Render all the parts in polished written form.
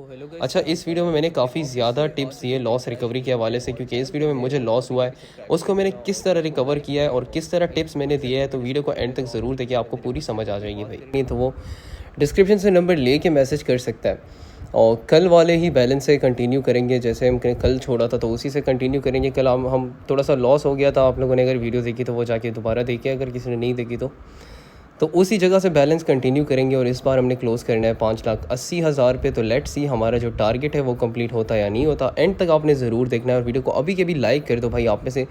अच्छा, इस वीडियो में मैंने काफ़ी ज़्यादा टिप्स दिए लॉस रिकवरी के हवाले से, क्योंकि इस वीडियो में मुझे लॉस हुआ है, उसको मैंने किस तरह रिकवर किया है और किस तरह टिप्स मैंने दिए हैं। तो वीडियो को एंड तक ज़रूर देखिए, आपको पूरी समझ आ जाएगी भाई। नहीं तो वो डिस्क्रिप्शन से नंबर लेके मैसेज कर सकता है, और कल वाले ही बैलेंस से कंटिन्यू करेंगे। जैसे हम कल छोड़ा था तो उसी से कंटिन्यू करेंगे। कल हम थोड़ा सा लॉस हो गया था, आप लोगों ने अगर वीडियो देखी तो वो जाके दोबारा देखिए, अगर किसी ने नहीं देखी तो उसी जगह से बैलेंस कंटिन्यू करेंगे। और इस बार हमने क्लोज़ करना है 5,80,000 पे। तो लेट्स सी हमारा जो टारगेट है वो कंप्लीट होता है या नहीं होता। एंड तक आपने ज़रूर देखना है, और वीडियो को अभी के भी लाइक कर दो भाई। आप में से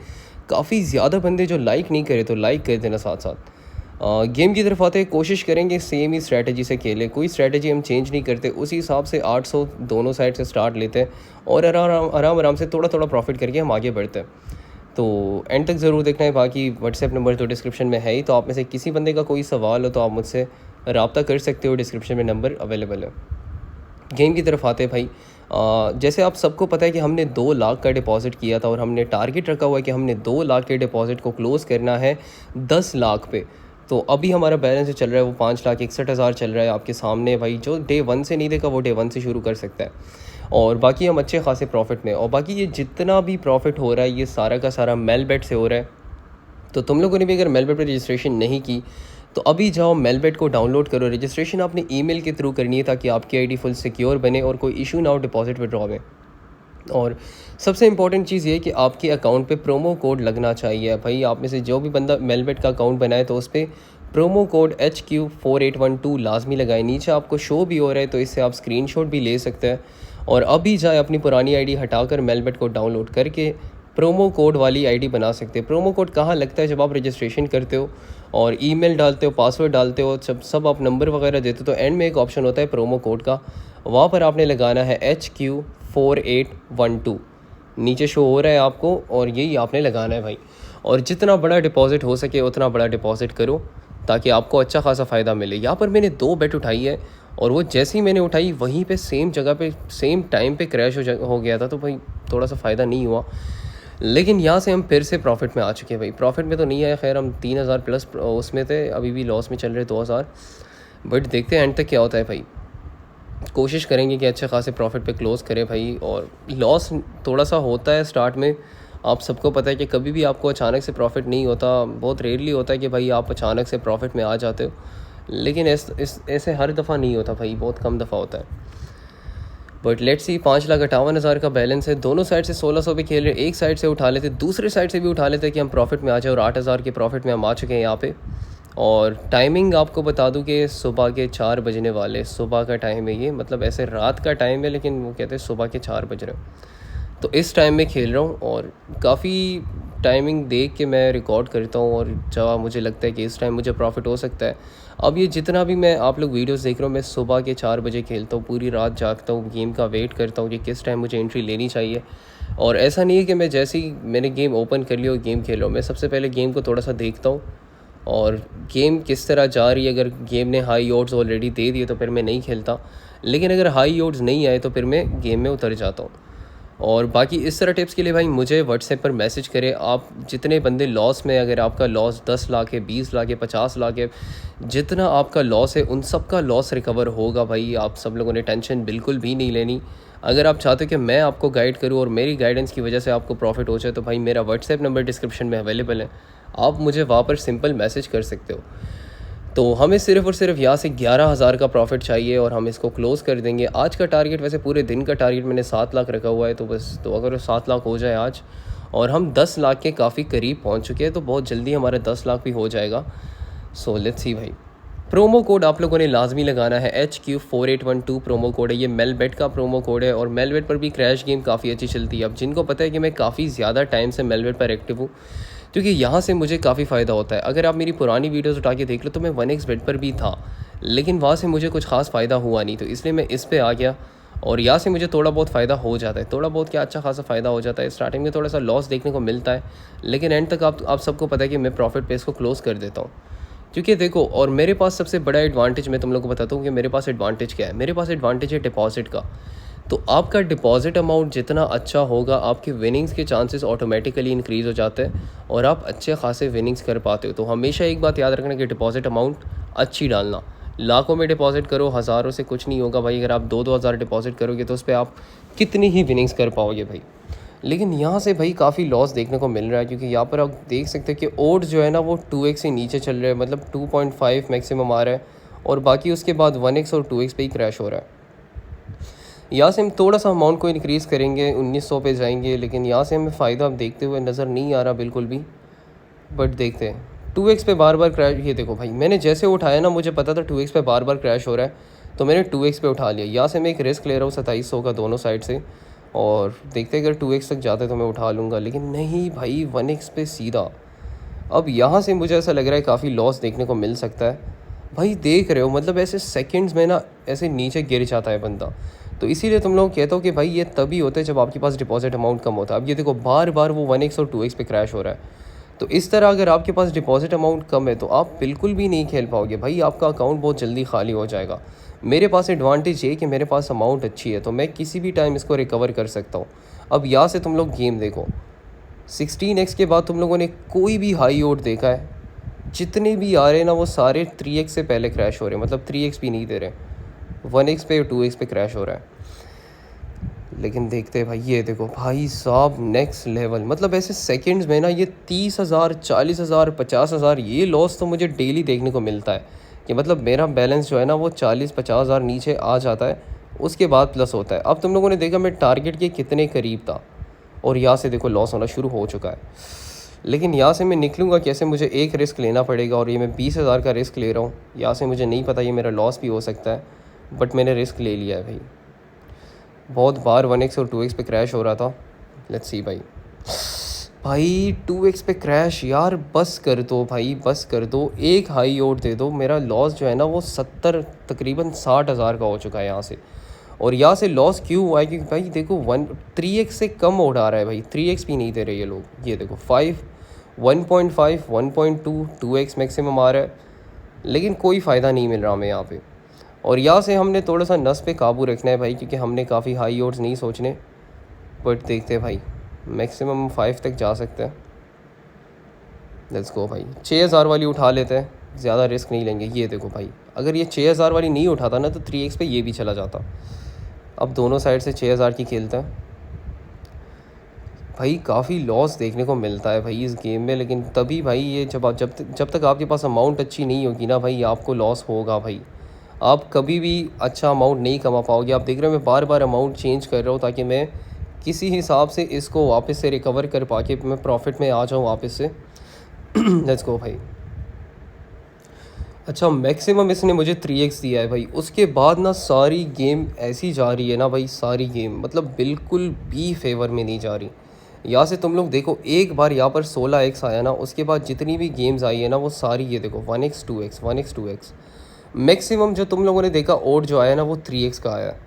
काफ़ी ज़्यादा बंदे जो लाइक नहीं करे, तो लाइक कर देना साथ साथ। गेम की तरफ आते हैं, कोशिश करेंगे सेम ही स्ट्रैटेजी से खेलें, कोई स्ट्रैटेजी हम चेंज नहीं करते। उसी हिसाब से 800 दोनों साइड से स्टार्ट लेते हैं, और आराम से थोड़ा थोड़ा प्रॉफिट करके हम आगे बढ़ते हैं। तो एंड तक ज़रूर देखना है। बाकी व्हाट्सएप नंबर तो डिस्क्रिप्शन में है ही, तो आप में से किसी बंदे का कोई सवाल हो तो आप मुझसे रब्ता कर सकते हो, डिस्क्रिप्शन में नंबर अवेलेबल है। गेम की तरफ आते हैं भाई। जैसे आप सबको पता है कि हमने 2 लाख का डिपॉज़िट किया था, और हमने टारगेट रखा हुआ है कि हमने 2 लाख के डिपॉज़िट को क्लोज़ करना है 10 लाख पे। तो अभी हमारा बैलेंस जो चल रहा है वो 5,61,000 चल रहा है आपके सामने भाई। जो डे 1 से नहीं देखा वो डे 1 से शुरू कर सकता है, और बाकी हम अच्छे खासे प्रॉफिट में। और बाकी ये जितना भी प्रॉफिट हो रहा है ये सारा का सारा मेलबेट से हो रहा है। तो तुम लोगों ने भी अगर मेलबेट पर रजिस्ट्रेशन नहीं की तो अभी जाओ मेलबेट को डाउनलोड करो। रजिस्ट्रेशन आपने ईमेल के थ्रू करनी है, ताकि आपकी आईडी फुल सिक्योर बने और कोई इशू ना हो डिपॉजिट विड्रॉ में। और सबसे इंपॉर्टेंट चीज़ ये है कि आपके अकाउंट पे प्रोमो कोड लगना चाहिए भाई। आप में से जो भी बंदा मेलबेट का अकाउंट बनाए तो उस पर प्रोमो कोड HQ4812 लाजमी लगाए। नीचे आपको शो भी हो रहा है, तो इससे आप स्क्रीनशॉट भी ले सकते हैं। और अभी जाए अपनी पुरानी आईडी हटाकर मेलबेट को डाउनलोड करके प्रोमो कोड वाली आईडी बना सकते हैं। प्रोमो कोड कहाँ लगता है? जब आप रजिस्ट्रेशन करते हो और ईमेल डालते हो, पासवर्ड डालते हो, सब आप नंबर वगैरह देते हो, तो एंड में एक ऑप्शन होता है प्रोमो कोड का, वहाँ पर आपने लगाना है HQ4812। नीचे शो हो रहा है आपको, और यही आपने लगाना है भाई। और जितना बड़ा डिपॉजिट हो सके उतना बड़ा डिपॉजिट करो, ताकि आपको अच्छा खासा फ़ायदा मिले। यहाँ पर मैंने 2 बेट उठाई है, और वो जैसे ही मैंने उठाई वहीं पे सेम जगह पे सेम टाइम पे क्रैश हो गया था, तो भाई थोड़ा सा फ़ायदा नहीं हुआ। लेकिन यहाँ से हम फिर से प्रॉफिट में आ चुके हैं भाई। प्रॉफिट में तो नहीं आया, खैर हम 3,000 प्लस उसमें थे, अभी भी लॉस में चल रहे 2,000। बट देखते हैं एंड तक क्या होता है भाई। कोशिश करेंगे कि अच्छे खासे प्रॉफिट पे क्लोज़ करें भाई। और लॉस थोड़ा सा होता है स्टार्ट में, आप सबको पता है कि कभी भी आपको अचानक से प्रॉफिट नहीं होता। बहुत रेयरली होता है कि भाई आप अचानक से प्रॉफिट में आ जाते हो, लेकिन ऐसे हर दफ़ा नहीं होता भाई, बहुत कम दफ़ा होता है। बट लेट्स सी 5,58,000 का बैलेंस है। दोनों साइड से 1,600 पे खेल रहे, एक साइड से उठा लेते, दूसरे साइड से भी उठा लेते कि हम प्रॉफिट में आ जाए। और 8,000 के प्रॉफिट में हम आ चुके हैं यहाँ पे। और टाइमिंग आपको बता दूं कि सुबह के 4 बजने वाले, सुबह का टाइम है ये, मतलब ऐसे रात का टाइम है, लेकिन वो कहते हैं सुबह के 4 बज रहे हैं। तो इस टाइम में खेल रहा हूँ, और काफ़ी टाइमिंग देख के मैं रिकॉर्ड करता हूँ, और जब मुझे लगता है कि इस टाइम मुझे प्रॉफिट हो सकता है। अब ये जितना भी मैं आप लोग वीडियोस देख रहा हूँ, मैं सुबह के 4 बजे खेलता हूँ, पूरी रात जागता हूँ, गेम का वेट करता हूँ कि किस टाइम मुझे एंट्री लेनी चाहिए। और ऐसा नहीं है कि मैं जैसे ही मैंने गेम ओपन कर लिया और गेम खेल रहा हूँ, मैं सबसे पहले गेम को थोड़ा सा देखता हूँ, और गेम किस तरह जा रही है। अगर गेम ने हाई ओड्स ऑलरेडी दे दिए तो फिर मैं नहीं खेलता, लेकिन अगर हाई ओड्स नहीं आए तो फिर मैं गेम में उतर जाता हूँ। और बाकी इस तरह टिप्स के लिए भाई मुझे व्हाट्सएप पर मैसेज करें। आप जितने बंदे लॉस में, अगर आपका लॉस 10 लाख है, 20 लाख है, 50 लाख है, जितना आपका लॉस है उन सब का लॉस रिकवर होगा भाई। आप सब लोगों ने टेंशन बिल्कुल भी नहीं लेनी। अगर आप चाहते हो कि मैं आपको गाइड करूं और मेरी गाइडेंस की वजह से आपको प्रॉफिट हो जाए, तो भाई मेरा व्हाट्सएप नंबर डिस्क्रिप्शन में अवेलेबल है, आप मुझे वहाँ पर सिंपल मैसेज कर सकते हो। तो हमें सिर्फ़ और सिर्फ यहाँ से 11,000 का प्रॉफिट चाहिए, और हम इसको क्लोज़ कर देंगे। आज का टारगेट, वैसे पूरे दिन का टारगेट मैंने 7 लाख रखा हुआ है, तो बस तो अगर 7 लाख हो जाए आज, और हम 10 लाख के काफ़ी करीब पहुँच चुके हैं, तो बहुत जल्दी हमारा 10 लाख भी हो जाएगा। सो लेट्स सी भाई। प्रोमो कोड आप लोगों ने लाजमी लगाना है, HQ4812 प्रोमो कोड है। ये मेलबेट का प्रोमो कोड है, और मेलबेट पर भी क्रैश गेम काफ़ी अच्छी चलती है। अब जिनको पता है कि मैं काफ़ी ज़्यादा टाइम से मेलबेट पर एक्टिव हूँ, क्योंकि यहाँ से मुझे काफ़ी फ़ायदा होता है। अगर आप मेरी पुरानी वीडियोस उठा के देख लो तो मैं 1x बेट पर भी था, लेकिन वहाँ से मुझे कुछ खास फ़ायदा हुआ नहीं, तो इसलिए मैं इस पे आ गया। और यहाँ से मुझे थोड़ा बहुत फ़ायदा हो जाता है, थोड़ा बहुत क्या, अच्छा खासा फ़ायदा हो जाता है। स्टार्टिंग में थोड़ा सा लॉस देखने को मिलता है, लेकिन एंड तक आप सबको पता है कि मैं प्रॉफिट पे इसको क्लोज़ कर देता हूँ। क्योंकि देखो, और मेरे पास सबसे बड़ा एडवांटेज मैं तुम लोग को बताता हूँ कि मेरे पास एडवांटेज क्या है। मेरे पास एडवांटेज है डिपॉजिट का। तो आपका डिपॉजिट अमाउंट जितना अच्छा होगा, आपके विनिंग्स के चांसेस ऑटोमेटिकली इंक्रीज़ हो जाते हैं, और आप अच्छे खासे विनिंग्स कर पाते हो। तो हमेशा एक बात याद रखना कि डिपॉजिट अमाउंट अच्छी डालना। लाखों में डिपॉजिट करो, हज़ारों से कुछ नहीं होगा भाई। अगर आप 2-2 हज़ार डिपॉजिट करोगे तो उस पर आप कितनी ही विनिंग्स कर पाओगे भाई। लेकिन यहाँ से भाई काफ़ी लॉस देखने को मिल रहा है, क्योंकि यहाँ पर आप देख सकते हैं कि ओड्स जो है ना वो 2x से नीचे चल रहे हैं, मतलब 2.5 मैक्सिमम आ रहा है, और बाकी उसके बाद 1x और 2x पे ही क्रैश हो रहा है। यहाँ से हम थोड़ा सा अमाउंट को इंक्रीज़ करेंगे, 1900 पे जाएंगे, लेकिन यहाँ से हमें फ़ायदा अब देखते हुए नज़र नहीं आ रहा बिल्कुल भी। बट देखते हैं 2x पे बार बार क्रैश। ये देखो भाई, मैंने जैसे उठाया ना, मुझे पता था 2x पे बार बार क्रैश हो रहा है, तो मैंने 2x पे उठा लिया। यहाँ से मैं एक रिस्क ले रहा हूँ 2700 का दोनों साइड से, और देखते अगर 2x तक जाते तो मैं उठा लूँगा, लेकिन नहीं भाई 1x पे सीधा। अब यहाँ से मुझे ऐसा लग रहा है काफ़ी लॉस देखने को मिल सकता है भाई। देख रहे हो मतलब ऐसे सेकंड्स में ना ऐसे नीचे गिर जाता है बंदा। तो इसीलिए तुम लोग कहते हो कि भाई ये तभी होता है जब आपके पास डिपॉजिट अमाउंट कम होता है। अब ये देखो बार बार वो 1x और 2x पे क्रैश हो रहा है। तो इस तरह अगर आपके पास डिपॉजिट अमाउंट कम है तो आप बिल्कुल भी नहीं खेल पाओगे भाई, आपका अकाउंट बहुत जल्दी खाली हो जाएगा। मेरे पास एडवांटेज ये कि मेरे पास अमाउंट अच्छी है, तो मैं किसी भी टाइम इसको रिकवर कर सकता हूँ। अब यहाँ से तुम लोग गेम देखो, 16x के बाद तुम लोगों ने कोई भी हाई ओड देखा है? जितने भी आ रहे हैं ना वो सारे 3x से पहले क्रैश हो रहे हैं, मतलब 3x भी नहीं दे रहे, 1x पे और 2x पे क्रैश हो रहा है। लेकिन देखते हैं भाई, ये देखो भाई साहब नेक्स्ट लेवल, मतलब ऐसे सेकंड्स में ना ये 30,000, 40,000, 50,000 ये लॉस तो मुझे डेली देखने को मिलता है। कि मतलब मेरा बैलेंस जो है ना वो 40-50,000 नीचे आ जाता है, उसके बाद प्लस होता है। अब तुम लोगों ने देखा मैं टारगेट के कितने करीब था, और यहाँ से देखो लॉस होना शुरू हो चुका है। लेकिन यहाँ से मैं निकलूँगा कैसे? मुझे एक रिस्क लेना पड़ेगा, और ये मैं 20,000 का रिस्क ले रहा हूँ। यहाँ से मुझे नहीं पता ये मेरा लॉस भी हो सकता है, बट मैंने रिस्क ले लिया है भाई। बहुत बार 1x और 2x पे क्रैश हो रहा था। लेट्स सी भाई, भाई 2x पे क्रैश, यार बस कर दो भाई, बस कर दो, एक हाई ओड दे दो। मेरा लॉस जो है ना वो 70 तकरीबन 60,000 का हो चुका है यहाँ से। और यहाँ से लॉस क्यों हुआ है? क्योंकि भाई देखो 3x से कम ओड आ रहा है भाई, 3x भी नहीं दे रहे ये लोग। ये देखो 5, 1.5, 1.2, 2x मैक्सिमम आ रहा है, लेकिन कोई फ़ायदा नहीं मिल रहा हमें यहाँ पे। और यहाँ से हमने थोड़ा सा नस पे काबू रखना है भाई, क्योंकि हमने काफ़ी हाई ओड्स नहीं सोचने। बट देखते हैं भाई, मैक्सिमम 5 तक जा सकते हैं। लेट्स गो भाई, 6,000 वाली उठा लेते हैं, ज़्यादा रिस्क नहीं लेंगे। ये देखो भाई, अगर ये 6,000 वाली नहीं उठाता ना तो 3x पे ये भी चला जाता। अब दोनों साइड से 6,000 की खेलते हैं भाई। काफ़ी लॉस देखने को मिलता है भाई इस गेम में, लेकिन तभी भाई ये जब तक आपके पास अमाउंट अच्छी नहीं होगी ना भाई, आपको लॉस होगा भाई। आप कभी भी अच्छा अमाउंट नहीं कमा पाओगे। आप देख रहे हो मैं बार बार अमाउंट चेंज कर रहा हूँ, ताकि मैं किसी हिसाब से इसको वापस से रिकवर कर पाके मैं प्रॉफिट में आ जाऊँ वापस से। लेट्स गो भाई। अच्छा, मैक्सिमम इसने मुझे 3x दिया है भाई। उसके बाद ना सारी गेम ऐसी जा रही है ना भाई, सारी गेम मतलब बिल्कुल भी फेवर में नहीं जा रही। यहाँ से तुम लोग देखो, एक बार यहाँ पर 16x आया ना, उसके बाद जितनी भी गेम्स आई है ना वो सारी, ये देखो 1x 2x 1x 2x। Maximum जो तुम लोगों ने देखा ओड जो आया ना वो 3x का आया है।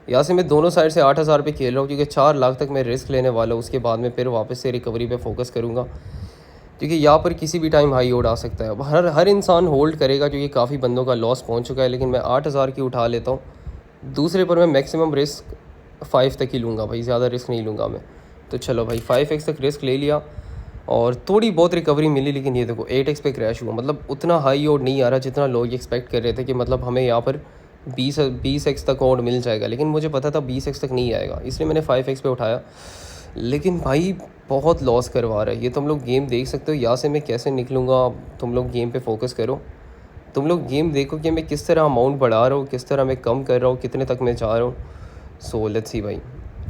यहाँ से मैं दोनों साइड से 8,000 पे खेल रहा हूँ, क्योंकि 4 लाख तक मैं रिस्क लेने वाला हूँ। उसके बाद में फिर वापस से रिकवरी पे फोकस करूँगा, क्योंकि यहाँ पर किसी भी टाइम हाई ओड आ सकता है। अब हर इंसान होल्ड करेगा, क्योंकि काफ़ी बंदों का लॉस पहुँच चुका है। लेकिन मैं 8,000 की उठा लेता हूँ। दूसरे पर मैं मैक्सिमम रिस्क 5 तक ही लूँगा भाई, ज़्यादा रिस्क नहीं लूँगा मैं। तो चलो भाई 5x तक रिस्क ले लिया, और थोड़ी बहुत रिकवरी मिली। लेकिन ये देखो 8x पे क्रैश हुआ, मतलब उतना हाई ओड नहीं आ रहा जितना लोग एक्सपेक्ट कर रहे थे कि मतलब हमें यहाँ पर 20x तक ओड मिल जाएगा। लेकिन मुझे पता था 20x तक नहीं आएगा, इसलिए मैंने 5x पे उठाया। लेकिन भाई बहुत लॉस करवा रहा है ये। तुम लोग गेम देख सकते हो, यहाँ से मैं कैसे निकलूँगा। तुम लोग गेम पे फोकस करो, तुम लोग गेम देखो कि मैं किस तरह अमाउंट बढ़ा रहा हूँ, किस तरह मैं कम कर रहा हूँ, कितने तक मैं जा रहा हूँ। सो लेट्स सी भाई,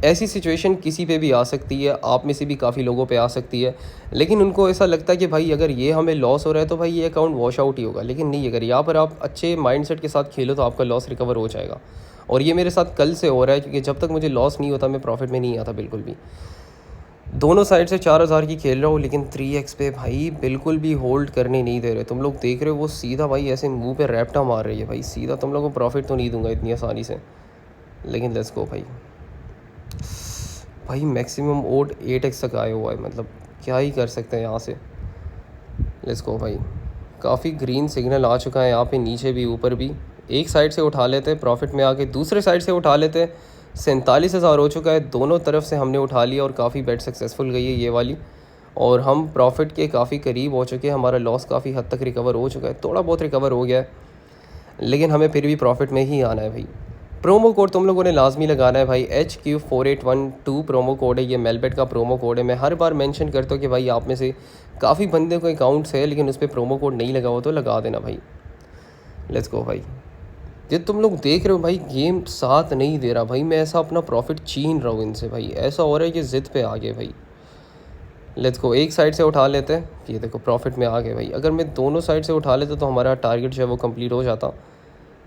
ऐसी सिचुएशन किसी पे भी आ सकती है, आप में से भी काफ़ी लोगों पे आ सकती है। लेकिन उनको ऐसा लगता है कि भाई अगर ये हमें लॉस हो रहा है तो भाई ये अकाउंट वॉश आउट ही होगा। लेकिन नहीं, अगर यहाँ पर आप अच्छे माइंडसेट के साथ खेलो तो आपका लॉस रिकवर हो जाएगा। और ये मेरे साथ कल से हो रहा है, क्योंकि जब तक मुझे लॉस नहीं होता मैं प्रॉफिट में नहीं आता बिल्कुल भी। दोनों साइड से 4,000 की खेल रहा हूँ, लेकिन 3x पे भाई बिल्कुल भी होल्ड करने नहीं दे रहे। तुम लोग देख रहे हो वो सीधा भाई ऐसे मुंह पे रैप्टा मार रही है भाई सीधा। तुम लोगों को प्रॉफिट तो नहीं दूंगा इतनी आसानी से, लेकिन लेट्स गो भाई। भाई मैक्सिमम ओड 8x तक आया हुआ है, मतलब क्या ही कर सकते हैं यहाँ से। लेट्स गो भाई, काफ़ी ग्रीन सिग्नल आ चुका है यहाँ पे, नीचे भी ऊपर भी। एक साइड से उठा लेते हैं, प्रॉफिट में आके दूसरे साइड से उठा लेते हैं। 47,000 हो चुका है, दोनों तरफ से हमने उठा लिया, और काफ़ी बेट सक्सेसफुल गई है ये वाली। और हम प्रॉफिट के काफ़ी करीब हो चुके हैं, हमारा लॉस काफ़ी हद तक रिकवर हो चुका है, थोड़ा बहुत रिकवर हो गया है। लेकिन हमें फिर भी प्रॉफिट में ही आना है भाई। प्रोमो कोड तुम लोगों ने लाजमी लगाना है भाई, HQ4812 प्रोमो कोड है, ये मेलबेट का प्रोमो कोड है। मैं हर बार मेंशन करता हूँ कि भाई आप में से काफ़ी बंदे को अकाउंट्स है लेकिन उस पर प्रोमो कोड नहीं लगा हो तो लगा देना भाई। लेट्स गो भाई। ये तुम लोग देख रहे हो भाई गेम साथ नहीं दे रहा भाई, मैं ऐसा अपना प्रॉफिट छीन रहा हूँ इनसे भाई, ऐसा हो रहा है कि ज़िद पे आ गए भाई। लेट्स गो, एक साइड से उठा लेते हैं, ये देखो प्रॉफिट में आ गए भाई। अगर मैं दोनों साइड से उठा लेता तो हमारा टारगेट जो है वो कंप्लीट हो जाता,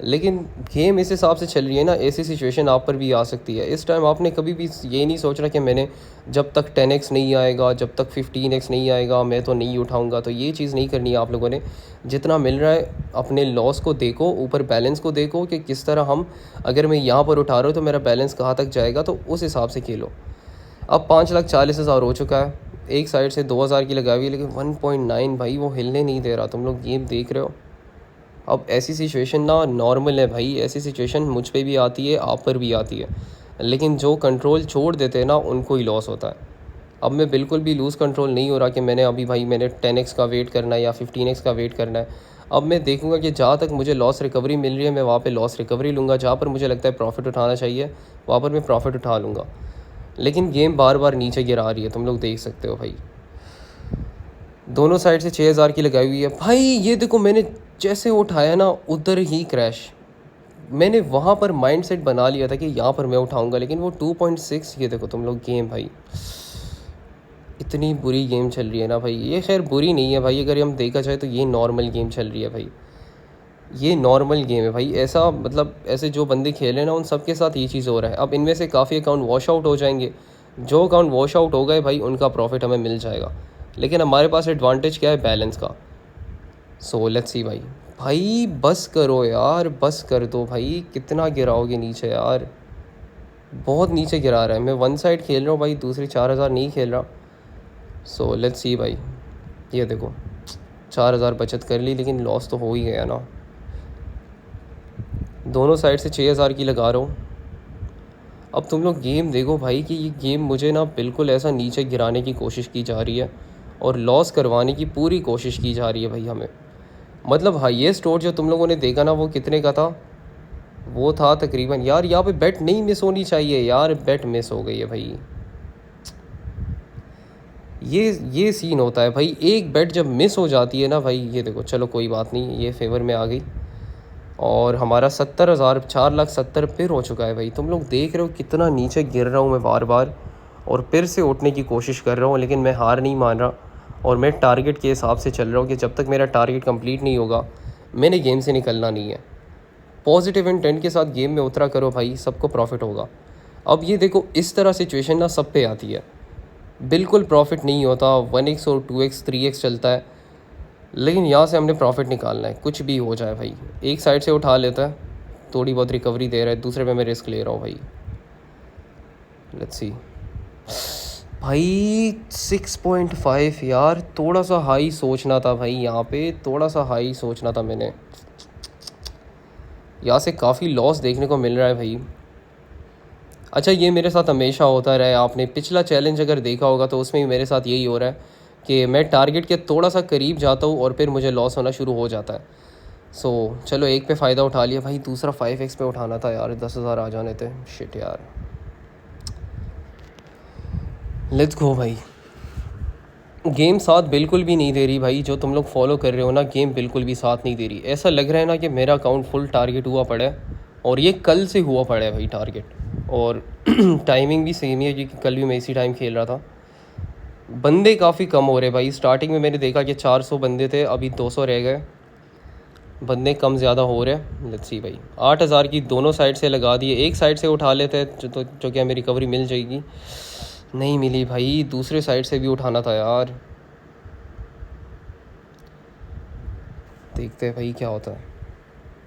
लेकिन गेम इस हिसाब से चल रही है ना, ऐसी सिचुएशन आप पर भी आ सकती है। इस टाइम आपने कभी भी ये नहीं सोच रहा कि मैंने जब तक 10x नहीं आएगा, जब तक 15x नहीं आएगा मैं तो नहीं उठाऊंगा, तो ये चीज़ नहीं करनी है आप लोगों ने। जितना मिल रहा है अपने लॉस को देखो, ऊपर बैलेंस को देखो कि किस तरह हम, अगर मैं यहाँ पर उठा रहा हूँ तो मेरा बैलेंस कहाँ तक जाएगा, तो उस हिसाब से खेलो। अब 5,40,000 हो चुका है, एक साइड से 2,000 की लगाई हुई है लेकिन 1.9 भाई वो हिलने नहीं दे रहा, तुम लोग गेम देख रहे हो। अब ऐसी सिचुएशन ना नॉर्मल है भाई, ऐसी सिचुएशन मुझ पे भी आती है, आप पर भी आती है, लेकिन जो कंट्रोल छोड़ देते हैं ना उनको ही लॉस होता है। अब मैं बिल्कुल भी लूज़ कंट्रोल नहीं हो रहा कि मैंने अभी भाई मैंने 10x का वेट करना है या 15x का वेट करना है। अब मैं देखूंगा कि जहाँ तक मुझे लॉस रिकवरी मिल रही है मैं वहाँ पे लॉस रिकवरी लूँगा, जहाँ पर मुझे लगता है प्रॉफिट उठाना चाहिए वहाँ पर मैं प्रॉफिट उठा लूँगा। लेकिन गेम बार बार नीचे गिरा रही है, तुम लोग देख सकते हो भाई। दोनों साइड से 6,000 की लगाई हुई है भाई। ये देखो मैंने जैसे उठाया ना उधर ही क्रैश। मैंने वहाँ पर माइंडसेट बना लिया था कि यहाँ पर मैं उठाऊंगा, लेकिन वो 2.6, ये देखो तुम लोग गेम भाई, इतनी बुरी गेम चल रही है ना भाई। ये खैर बुरी नहीं है भाई, अगर हम देखा जाए तो ये नॉर्मल गेम चल रही है भाई, ये नॉर्मल गेम है भाई। ऐसा मतलब ऐसे जो बंदे खेल रहे हैं ना उन सब के साथ ये चीज़ हो रहा है। अब इनमें से काफ़ी अकाउंट वॉश आउट हो जाएंगे, जो अकाउंट वॉश आउट हो गए भाई उनका प्रॉफिट हमें मिल जाएगा, लेकिन हमारे पास एडवांटेज क्या है, बैलेंस का। सो लेट्स सी भाई। भाई बस करो यार, बस कर दो भाई, कितना गिराओगे नीचे यार, बहुत नीचे गिरा रहा है। मैं वन साइड खेल रहा हूँ भाई, दूसरी 4,000 नहीं खेल रहा। सो लेट्स सी भाई। ये देखो 4,000 बचत कर ली लेकिन लॉस तो हो ही गया ना। दोनों साइड से 6,000 की लगा रहा हूँ। अब तुम लोग गेम देखो भाई कि ये गेम मुझे ना बिल्कुल ऐसा नीचे गिराने की कोशिश की जा रही है और लॉस करवाने की पूरी कोशिश की जा रही है भाई हमें। मतलब हाईएस्ट ओड जो तुम लोगों ने देखा ना वो कितने का था, वो था तकरीबन, यार यहाँ पे बेट नहीं मिस होनी चाहिए यार, बेट मिस हो गई है भाई। ये सीन होता है भाई, एक बेट जब मिस हो जाती है ना भाई। ये देखो चलो कोई बात नहीं, ये फेवर में आ गई और हमारा 70,000, 4,70,000 फिर हो चुका है भाई। तुम लोग देख रहे हो कितना नीचे गिर रहा हूँ मैं बार बार, और फिर से उठने की कोशिश कर रहा हूँ, लेकिन मैं हार नहीं मान रहा और मैं टारगेट के हिसाब से चल रहा हूँ कि जब तक मेरा टारगेट कंप्लीट नहीं होगा मैंने गेम से निकलना नहीं है। पॉजिटिव इंटेंट के साथ गेम में उतरा करो भाई, सबको प्रॉफिट होगा। अब ये देखो इस तरह सिचुएशन ना सब पे आती है, बिल्कुल प्रॉफिट नहीं होता, 1x और 2x 3x चलता है, लेकिन यहाँ से हमने प्रॉफिट निकालना है, कुछ भी हो जाए भाई। एक साइड से उठा लेता है, थोड़ी बहुत रिकवरी दे रहा है, दूसरे पे मैं रिस्क ले रहा हूँ भाई। लेट्स सी भाई 6.5 यार, थोड़ा सा हाई सोचना था भाई, यहाँ पे थोड़ा सा हाई सोचना था मैंने। यहाँ से काफ़ी लॉस देखने को मिल रहा है भाई। अच्छा ये मेरे साथ हमेशा होता रहा है, आपने पिछला चैलेंज अगर देखा होगा तो उसमें भी मेरे साथ यही हो रहा है कि मैं टारगेट के थोड़ा सा करीब जाता हूँ और फिर मुझे लॉस होना शुरू हो जाता है। सो चलो एक पे फ़ायदा उठा लिया भाई, दूसरा 5x पे उठाना था यार, 10,000 आ जाने थे। शिट यार, लेट्स गो भाई। गेम साथ बिल्कुल भी नहीं दे रही भाई, जो तुम लोग फॉलो कर रहे हो ना गेम बिल्कुल भी साथ नहीं दे रही। ऐसा लग रहा है ना कि मेरा अकाउंट फुल टारगेट हुआ पड़ा है, और ये कल से हुआ पड़ा है भाई टारगेट, और टाइमिंग भी सेम ही है क्योंकि कल भी मैं इसी टाइम खेल रहा था। बंदे काफ़ी कम हो रहे भाई, स्टार्टिंग में मैंने देखा कि 400 बंदे थे, अभी 200 रह गए, बंदे कम ज़्यादा हो रहे हैं। लेट्स सी भाई, 8,000 की दोनों साइड से लगा दिए, एक साइड से उठा लेते हैं जो कि हमें रिकवरी मिल जाएगी, नहीं मिली भाई, दूसरे साइड से भी उठाना था यार। देखते हैं भाई क्या होता है।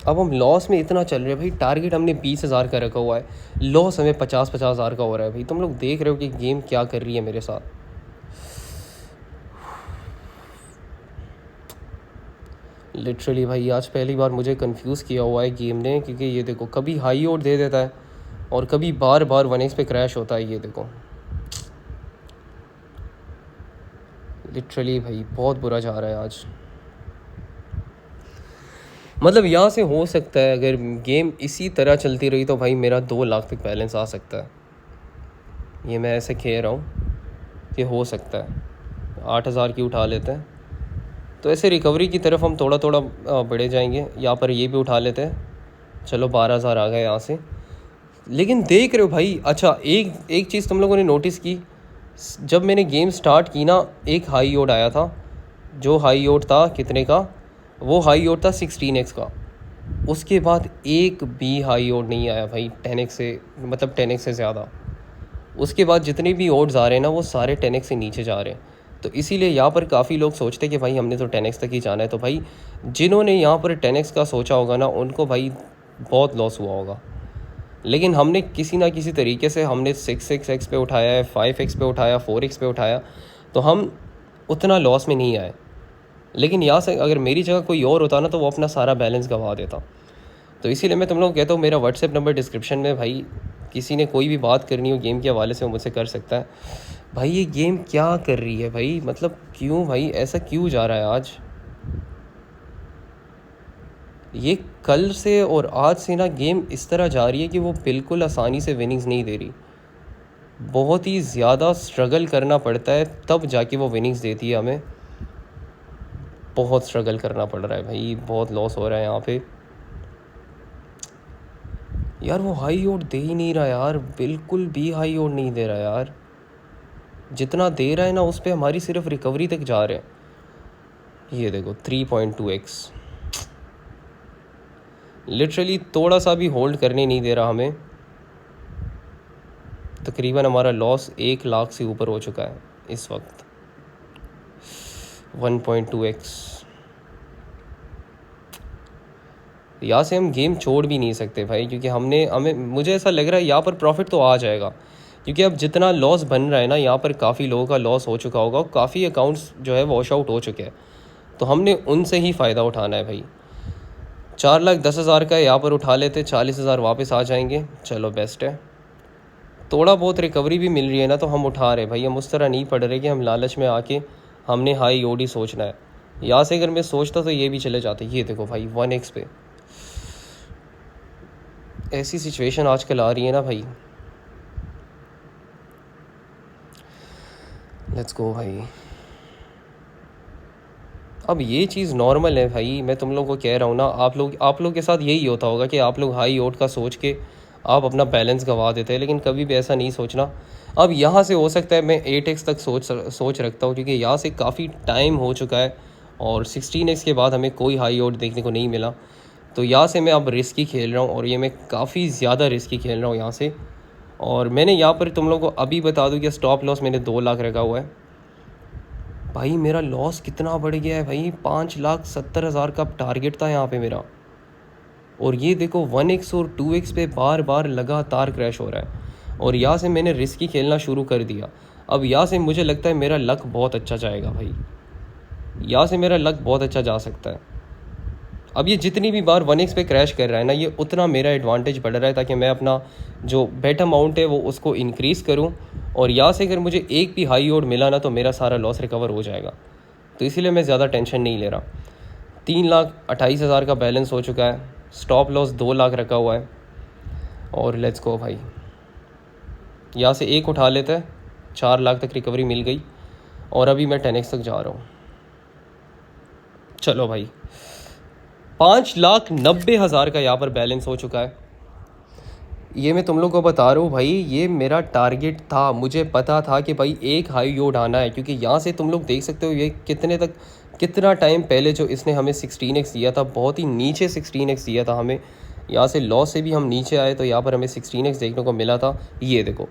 अब हम लॉस में इतना चल रहे हैं भाई, टारगेट हमने 20,000 का रखा हुआ है, लॉस हमें 50,000 का हो रहा है भाई। तुम लोग देख रहे हो कि गेम क्या कर रही है मेरे साथ। लिटरली भाई आज पहली बार मुझे कंफ्यूज किया हुआ है गेम ने, क्योंकि ये देखो कभी हाई ओड दे देता है और कभी बार बार 1x पे क्रैश होता है। ये देखो लिटरली भाई बहुत बुरा जा रहा है आज। मतलब यहाँ से हो सकता है अगर गेम इसी तरह चलती रही तो भाई मेरा 2 लाख तक बैलेंस आ सकता है। ये मैं ऐसे कह रहा हूँ कि हो सकता है। 8,000 की उठा लेते हैं, तो ऐसे रिकवरी की तरफ हम थोड़ा थोड़ा बढ़े जाएंगे। यहाँ पर ये भी उठा लेते हैं, चलो 12,000 आ गए यहाँ से। लेकिन देख रहे हो भाई, अच्छा एक एक चीज़ तुम लोगों ने नोटिस की, जब मैंने गेम स्टार्ट की ना, एक हाई ओड आया था। जो हाई ओड था कितने का, वो हाई ओड था 16x का। उसके बाद एक भी हाई ओड नहीं आया भाई 10x से, मतलब 10x से ज़्यादा। उसके बाद जितने भी ओड्स आ रहे हैं ना, वो सारे 10x से नीचे जा रहे हैं। तो इसीलिए यहाँ पर काफ़ी लोग सोचते हैं कि भाई हमने तो 10x तक ही जाना है। तो भाई जिन्होंने यहाँ पर 10x का सोचा होगा ना, उनको भाई बहुत लॉस हुआ होगा। लेकिन हमने किसी ना किसी तरीके से हमने 6x पे उठाया है, 5x पे उठाया, 4x पे उठाया, तो हम उतना लॉस में नहीं आए। लेकिन यहाँ से अगर मेरी जगह कोई और होता ना, तो वो अपना सारा बैलेंस गंवा देता। तो इसीलिए मैं तुम लोग कहता हूँ, मेरा व्हाट्सएप नंबर डिस्क्रिप्शन में, भाई किसी ने कोई भी बात करनी हो गेम के हवाले से वो मुझसे कर सकता है। भाई ये गेम क्या कर रही है भाई, मतलब क्यों भाई ऐसा क्यों जा रहा है आज। ये कल से और आज से ना गेम इस तरह जा रही है कि वो बिल्कुल आसानी से विनिंग्स नहीं दे रही। बहुत ही ज़्यादा स्ट्रगल करना पड़ता है तब जाके वो विनिंग्स देती है हमें। बहुत स्ट्रगल करना पड़ रहा है भाई, बहुत लॉस हो रहा है यहाँ पे यार। वो हाई ओड दे ही नहीं रहा यार, बिल्कुल भी हाई ओड नहीं दे रहा यार। जितना दे रहा है ना, उस पर हमारी सिर्फ रिकवरी तक जा रहे हैं। ये देखो 3.2x, लिटरली थोड़ा सा भी होल्ड करने नहीं दे रहा हमें। तकरीबन हमारा लॉस 1 लाख से ऊपर हो चुका है इस वक्त। 1.2x, यहाँ से हम गेम छोड़ भी नहीं सकते भाई, क्योंकि हमें मुझे ऐसा लग रहा है यहाँ पर प्रॉफिट तो आ जाएगा। क्योंकि अब जितना लॉस बन रहा है ना, यहाँ पर काफ़ी लोगों का लॉस हो चुका होगा, काफ़ी अकाउंट्स जो है वॉश आउट हो चुके हैं। तो हमने उनसे ही फ़ायदा उठाना है भाई। 4,10,000 का यहाँ पर उठा लेते, 40,000 वापस आ जाएंगे, चलो बेस्ट है। थोड़ा बहुत रिकवरी भी मिल रही है ना, तो हम उठा रहे भाई। हम उस तरह नहीं पड़ रहे कि हम लालच में आके हमने हाई ओडी सोचना है। यहाँ से अगर मैं सोचता तो ये भी चले जाते। ये देखो भाई 1x पे ऐसी सिचुएशन आजकल आ रही है ना भाई। लेट्स गो भाई। अब ये चीज़ नॉर्मल है भाई, मैं तुम लोगों को कह रहा हूँ ना, आप लोग के साथ यही होता होगा कि आप लोग हाई ओट का सोच के आप अपना बैलेंस गंवा देते हैं, लेकिन कभी भी ऐसा नहीं सोचना। अब यहाँ से हो सकता है मैं 8x तक सोच रखता हूँ, क्योंकि यहाँ से काफ़ी टाइम हो चुका है और 16x के बाद हमें कोई हाई ओट देखने को नहीं मिला। तो यहाँ से मैं अब रिस्की खेल रहा हूँ, और ये मैं काफ़ी ज़्यादा रिस्की खेल रहा हूँ यहाँ से। और मैंने यहाँ पर तुम लोगों को अभी बता दूँ कि स्टॉप लॉस मैंने 2 लाख रखा हुआ है। भाई मेरा लॉस कितना बढ़ गया है भाई, 5,70,000 का टारगेट था यहाँ पे मेरा, और ये देखो 1x और 2x पे बार बार लगातार क्रैश हो रहा है। और यहाँ से मैंने रिस्की खेलना शुरू कर दिया। अब यहाँ से मुझे लगता है मेरा लक बहुत अच्छा जाएगा भाई, यहाँ से मेरा लक बहुत अच्छा जा सकता है। अब ये जितनी भी बार 1x पे क्रैश कर रहा है ना, ये उतना मेरा एडवांटेज बढ़ रहा है, ताकि मैं अपना जो बेट अमाउंट है वो उसको इंक्रीज़ करूं। और यहाँ से अगर मुझे एक भी हाई ओड मिला ना, तो मेरा सारा लॉस रिकवर हो जाएगा। तो इसीलिए मैं ज़्यादा टेंशन नहीं ले रहा। 3,28,000 का बैलेंस हो चुका है, स्टॉप लॉस 2 लाख रखा हुआ है। और लेट्स गो भाई, यहाँ से एक उठा लेते हैं, 4 लाख तक रिकवरी मिल गई। और अभी मैं 10x तक जा रहा हूँ। चलो भाई, 5,90,000 का यहाँ पर बैलेंस हो चुका है। ये मैं तुम लोग को बता रहा हूँ भाई, ये मेरा टारगेट था। मुझे पता था कि भाई एक हाई ओड आना है, क्योंकि यहाँ से तुम लोग देख सकते हो ये कितना टाइम पहले जो इसने हमें 16x दिया था, बहुत ही नीचे 16x दिया था हमें। यहाँ से लॉस से भी हम नीचे आए, तो यहाँ पर हमें 16x देखने को मिला था। ये देखो,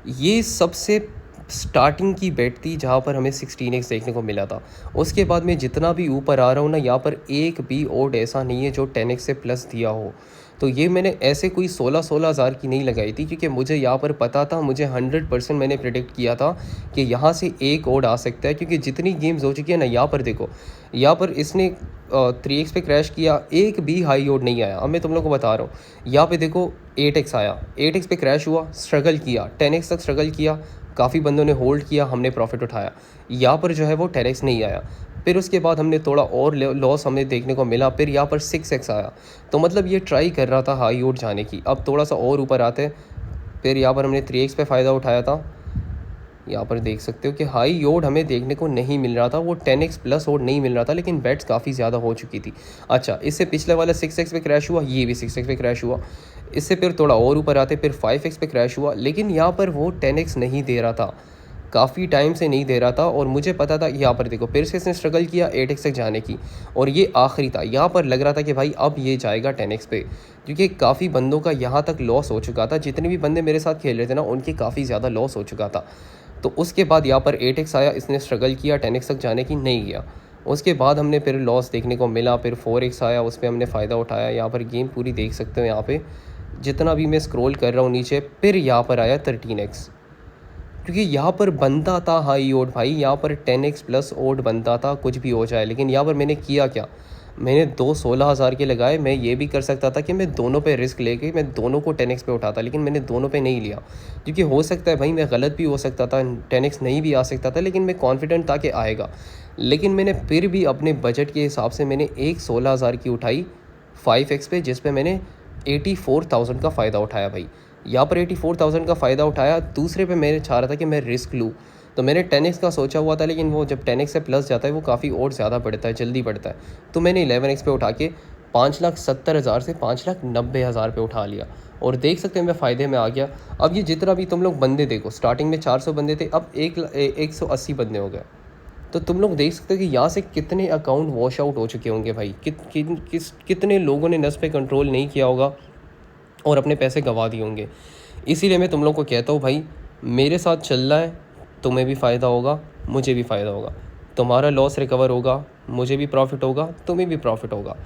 ये सबसे स्टार्टिंग की बेट थी जहाँ पर हमें 16x देखने को मिला था। उसके बाद मैं जितना भी ऊपर आ रहा हूँ ना, यहाँ पर एक भी ओड ऐसा नहीं है जो 10x से प्लस दिया हो। तो ये मैंने ऐसे कोई 16,000 की नहीं लगाई थी, क्योंकि मुझे यहाँ पर पता था, मुझे 100% मैंने प्रेडिक्ट किया था कि यहाँ से एक ओड आ सकता है। क्योंकि जितनी गेम्स हो चुकी है ना, यहाँ पर देखो, यहाँ पर इसने 3x पे क्रैश किया, एक भी हाई ओड नहीं आया। अब मैं तुम लोग को बता रहा हूँ, यहाँ पे देखो 8x आया, 8x पे क्रैश हुआ, स्ट्रगल किया, 10x तक स्ट्रगल किया, काफ़ी बंदों ने होल्ड किया, हमने प्रॉफिट उठाया। यहाँ पर जो है वो 10x नहीं आया। फिर उसके बाद हमने थोड़ा और लॉस हमें देखने को मिला, फिर यहाँ पर 6x आया। तो मतलब ये ट्राई कर रहा था हाई ओड जाने की। अब थोड़ा सा और ऊपर आते हैं, फिर यहाँ पर हमने 3x पे फ़ायदा उठाया था। यहाँ पर देख सकते हो कि हाई ओड हमें देखने को नहीं मिल रहा था, वो 10x प्लस ओड नहीं मिल रहा था, लेकिन बेट्स काफ़ी ज़्यादा हो चुकी थी। अच्छा, इससे पिछले वाला 6x पे क्रैश हुआ, ये भी 6x पे क्रैश हुआ। इससे फिर थोड़ा और ऊपर आते फिर 5x पे क्रैश हुआ, लेकिन यहाँ पर वो 10x नहीं दे रहा था, काफ़ी टाइम से नहीं दे रहा था। और मुझे पता था, यहाँ पर देखो फिर से इसने स्ट्रगल किया 8x तक जाने की, और ये आखिरी था। यहाँ पर लग रहा था कि भाई अब ये जाएगा 10x पे, क्योंकि काफ़ी बंदों का यहाँ तक लॉस हो चुका था। जितने भी बंदे मेरे साथ खेल रहे थे ना, उनके काफ़ी ज़्यादा लॉस हो चुका था। तो उसके बाद यहाँ पर 8x आया, इसने स्ट्रगल किया 10x तक जाने की, नहीं गया। उसके बाद हमने फिर लॉस देखने को मिला, फिर 4x आया, उस पर हमने फ़ायदा उठाया। यहाँ पर गेम पूरी देख सकते हो, यहाँ पे जितना भी मैं स्क्रॉल कर रहा हूँ नीचे, फिर यहाँ पर आया 13x, क्योंकि यहाँ पर बनता था हाई ओड भाई, यहाँ पर 10x प्लस ओड बनता था, कुछ भी हो जाए। लेकिन यहाँ पर मैंने किया क्या, मैंने 16,000 के लगाए। मैं ये भी कर सकता था कि मैं दोनों पे रिस्क लेके मैं दोनों को 10x पे उठाता, लेकिन मैंने दोनों पे नहीं लिया, क्योंकि हो सकता है भाई मैं गलत भी हो सकता था, 10x नहीं भी आ सकता था, लेकिन मैं कॉन्फिडेंट था कि आएगा। लेकिन मैंने फिर भी अपने बजट के हिसाब से मैंने एक 16,000 की उठाई 5x पे, जिस पे मैंने 84,000 का फ़ायदा उठाया भाई। यहाँ पर 84,000 का फ़ायदा उठाया। दूसरे पे मैंने चाह रहा था कि मैं रिस्क लूँ, तो मैंने 10x का सोचा हुआ था, लेकिन वो जब 10x से प्लस जाता है वो काफ़ी और ज़्यादा बढ़ता है, जल्दी बढ़ता है। तो मैंने 11x पे उठा के 5,70,000 से 5,90,000 पे उठा लिया, और देख सकते हैं मैं फ़ायदे में आ गया। अब ये जितना भी तुम लोग बंदे देखो, स्टार्टिंग में 400 बंदे थे, अब 180 बंदे हो गए। तो तुम लोग देख सकते हो कि यहाँ से कितने अकाउंट वॉश आउट हो चुके होंगे भाई, कितने लोगों ने नस पे कंट्रोल नहीं किया होगा और अपने पैसे गंवा दिए होंगे। इसीलिए मैं तुम लोग को कहता हूँ भाई, मेरे साथ चल रहा है, तुम्हें भी फ़ायदा होगा, मुझे भी फ़ायदा होगा, तुम्हारा लॉस रिकवर होगा, मुझे भी प्रॉफिट होगा, तुम्हें भी प्रॉफिट होगा।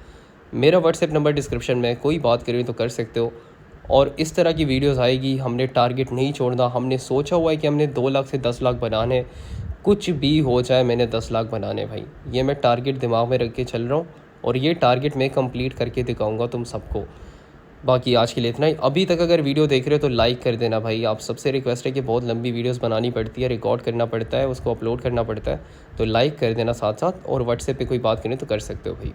मेरा व्हाट्सएप नंबर डिस्क्रिप्शन में, कोई बात करें तो कर सकते हो। और इस तरह की वीडियोस आएगी। हमने टारगेट नहीं छोड़ना, हमने सोचा हुआ है कि हमने 2 लाख से 10 लाख बनाने, कुछ भी हो जाए मैंने 10 लाख बनाने भाई। ये मैं टारगेट दिमाग में रख के चल रहा हूँ, और ये टारगेट मैं कंप्लीट करके दिखाऊंगा तुम सबको। बाकी आज के लिए इतना ही। अभी तक अगर वीडियो देख रहे हो तो लाइक कर देना भाई। आप सबसे रिक्वेस्ट है कि बहुत लंबी वीडियोस बनानी पड़ती है, रिकॉर्ड करना पड़ता है, उसको अपलोड करना पड़ता है, तो लाइक कर देना साथ साथ। और व्हाट्सएप पे कोई बात करें तो कर सकते हो भाई।